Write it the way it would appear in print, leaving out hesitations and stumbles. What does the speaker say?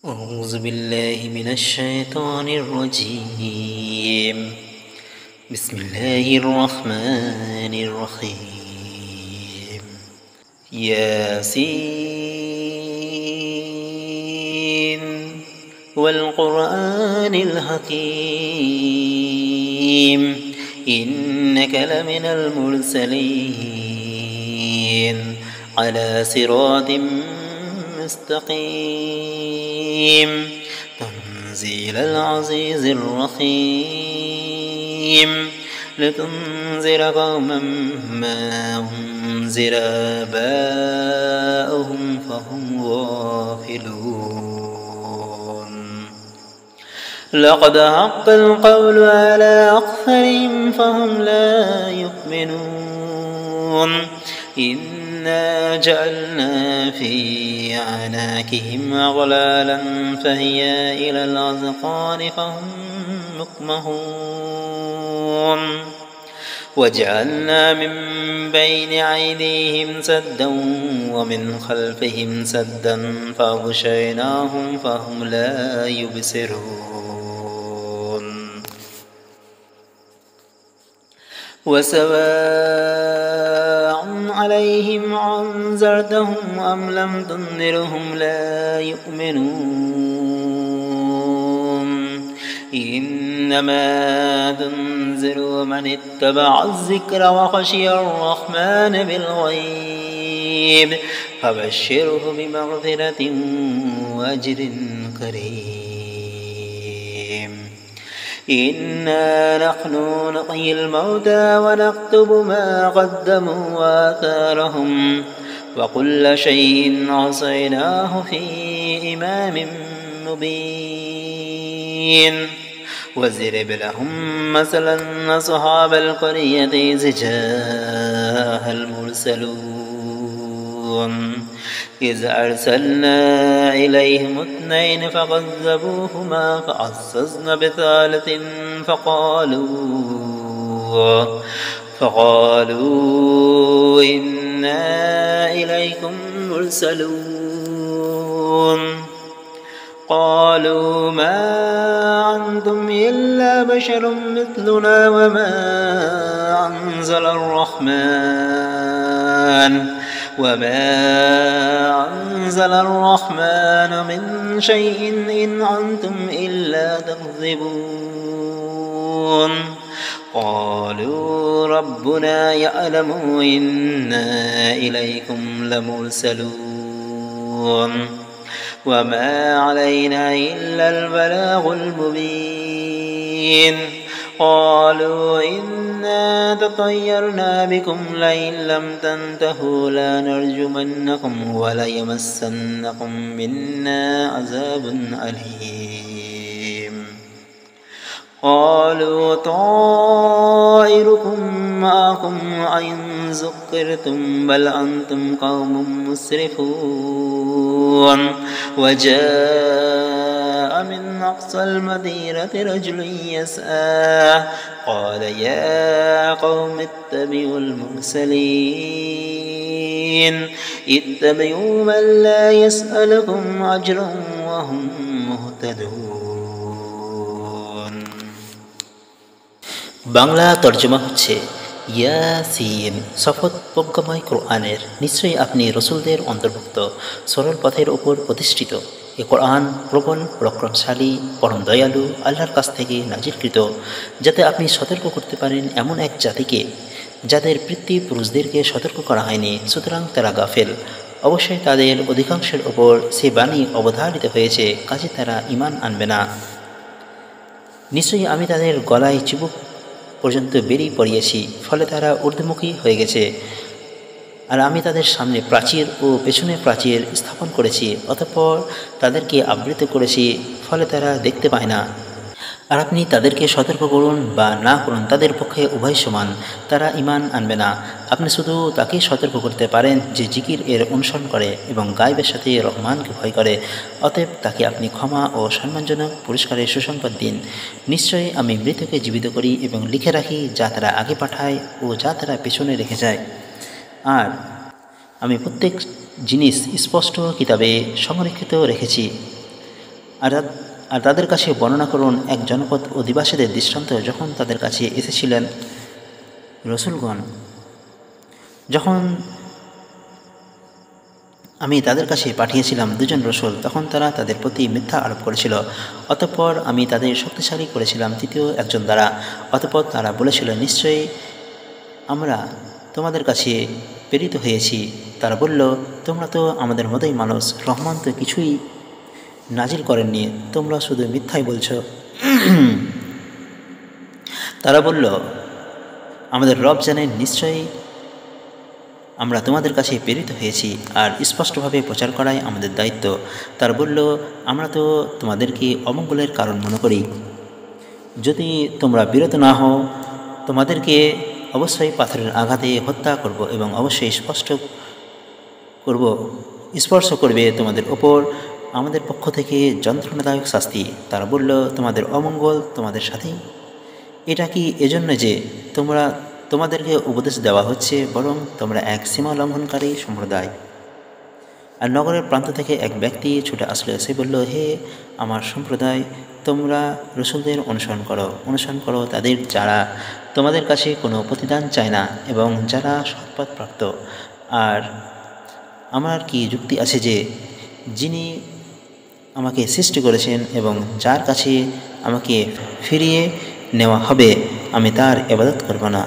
أعوذ بالله من الشيطان الرجيم. بسم الله الرحمن الرحيم. ياسين والقرآن الحكيم إنك لمن المرسلين على صراط مستقيم تنزيل العزيز الرحيم لتنذر قوما ما أنذر آباؤهم فهم غافلون. لقد حق القول على أكثرهم فهم لا يؤمنون. إنا جعلنا في أعناقهم أغلالا فهي إلى الأذقان فهم مقمحون. وجعلنا من بين أيديهم سدا ومن خلفهم سدا فأغشيناهم فهم لا يبصرون. وسواء عليهم أنذرتهم أم لم تنذرهم لا يؤمنون. إنما تنذر من اتبع الذكر وخشي الرحمن بالغيب فبشره بمغفرة وأجر كريم. إنا نحن نحيي الموتى ونكتب ما قدموا وآثارهم وكل شيء أحصيناه في إمام مبين. واضرب لهم مثلا أصحاب القرية إذ جاءها المرسلون إذ أرسلنا إليهم اثنين فكذبوهما فعززنا بثالث فقالوا إنا إليكم مرسلون. قالوا ما أنتم إلا بشر مثلنا وما أنزل الرحمن من شيء إن أنتم إلا تكذبون. قالوا ربنا يعلم إنا إليكم لمرسلون وما علينا إلا البلاغ المبين. قالوا إنا تطيرنا بكم لئن لم تنتهوا لنرجمنكم وليمسنكم منا عذاب أليم. قالوا طائركم معكم أئن ذكرتم بل أنتم قوم مسرفون. وجاء من أقصى المدينة رجل يسعى قال يا قوم اتبعوا المرسلين اتبعوا من لا يسألكم أجرا وهم مهتدون. বাংলা তর্জমা হচ্ছে ইয়াসিন, শপথ প্রজ্ঞাময় কোরআনের, নিশ্চয়ই আপনি রসুলদের অন্তর্ভুক্ত, সরল পথের ওপর প্রতিষ্ঠিত। এ কোরআন প্রবল পরাক্রমশালী, পরম দয়ালু, আল্লাহর কাছ থেকে নাজিলকৃত, যাতে আপনি সতর্ক করতে পারেন এমন এক জাতিকে যাদের পিতৃপুরুষদেরকে সতর্ক করা হয়নি, সুতরাং তারা গাফেল। অবশ্যই তাদের অধিকাংশের ওপর সে বাণী অবধারিত হয়েছে, কাজে তারা ঈমান আনবে না। নিশ্চয়ই আমি তাদের গলায় চিবুক পর্যন্ত বেরি পড়িয়েছি, ফলে তারা ঊর্ধ্বমুখী হয়ে গেছে। আর আমি তাদের সামনে প্রাচীর ও পেছনে প্রাচীর স্থাপন করেছি, অতঃপর তাদেরকে আবৃত করেছি, ফলে তারা দেখতে পায় না। আর আপনি তাদেরকে সতর্ক করুন বা না করুন, তাদের পক্ষে উভয় সমান, তারা ঈমান আনবে না। আপনি শুধু তাকেই সতর্ক করতে পারেন যে জিকির এর অনুসরণ করে এবং গায়বের সাথে রহমানকে ভয় করে, অতএব তাকে আপনি ক্ষমা ও সম্মানজনক পুরস্কারের সুসংবাদ দিন। নিশ্চয়ই আমি মৃতকে জীবিত করি এবং লিখে রাখি যা তারা আগে পাঠায় ও যা তারা পেছনে রেখে যায়। আর আমি প্রত্যেক জিনিস স্পষ্ট কিতাবে সংরক্ষিত রেখেছি। আর আর তাদের কাছে বর্ণনা করুন এক জনপদ অধিবাসীদের দৃষ্টান্ত, যখন তাদের কাছে এসেছিলেন রসুলগণ, যখন আমি তাদের কাছে পাঠিয়েছিলাম দুজন রসুল, তখন তারা তাদের প্রতি মিথ্যা আরোপ করেছিল। অতঃপর আমি তাদের শক্তিশালী করেছিলাম তৃতীয় একজন দ্বারা। অতঃপর তারা বলেছিল, নিশ্চয়ই আমরা তোমাদের কাছে প্রেরিত হয়েছি। তারা বলল, তোমরা তো আমাদের মতোই মানুষ, রহমান তো কিছুই নাজিল করেননি, তোমরা শুধু মিথ্যাই বলছ। তারা বলল, আমাদের রব জানেন, নিশ্চয়ই আমরা তোমাদের কাছে প্রেরিত হয়েছি, আর স্পষ্টভাবে প্রচার করাই আমাদের দায়িত্ব। তারা বলল, আমরা তো তোমাদেরকে অমঙ্গলের কারণ মনে করি। যদি তোমরা বিরত না হও, তোমাদেরকে অবশ্যই পাথরের আঘাতে হত্যা করব এবং অবশ্যই স্পর্শ করবে তোমাদের ওপর আমাদের পক্ষ থেকে যন্ত্রণাদায়ক শাস্তি। তারা বলল, তোমাদের অমঙ্গল তোমাদের সাথেই। এটা কি এজন্য যে তোমাদেরকে উপদেশ দেওয়া হচ্ছে, বরং তোমরা এক সীমা লঙ্ঘনকারী সম্প্রদায়। আর নগরের প্রান্ত থেকে এক ব্যক্তি ছুটে আসলো। সে বলল, হে আমার সম্প্রদায়, তোমরা রসুলদের অনুসরণ করো তাদের, যারা তোমাদের কাছে কোনো প্রতিদান চায় না এবং যারা সৎপথ প্রাপ্ত। আর আমার কি যুক্তি আছে যে যিনি আমাকে সৃষ্টি করেছেন এবং যার কাছে আমাকে ফিরিয়ে নেওয়া হবে, আমি তার ইবাদত করব না।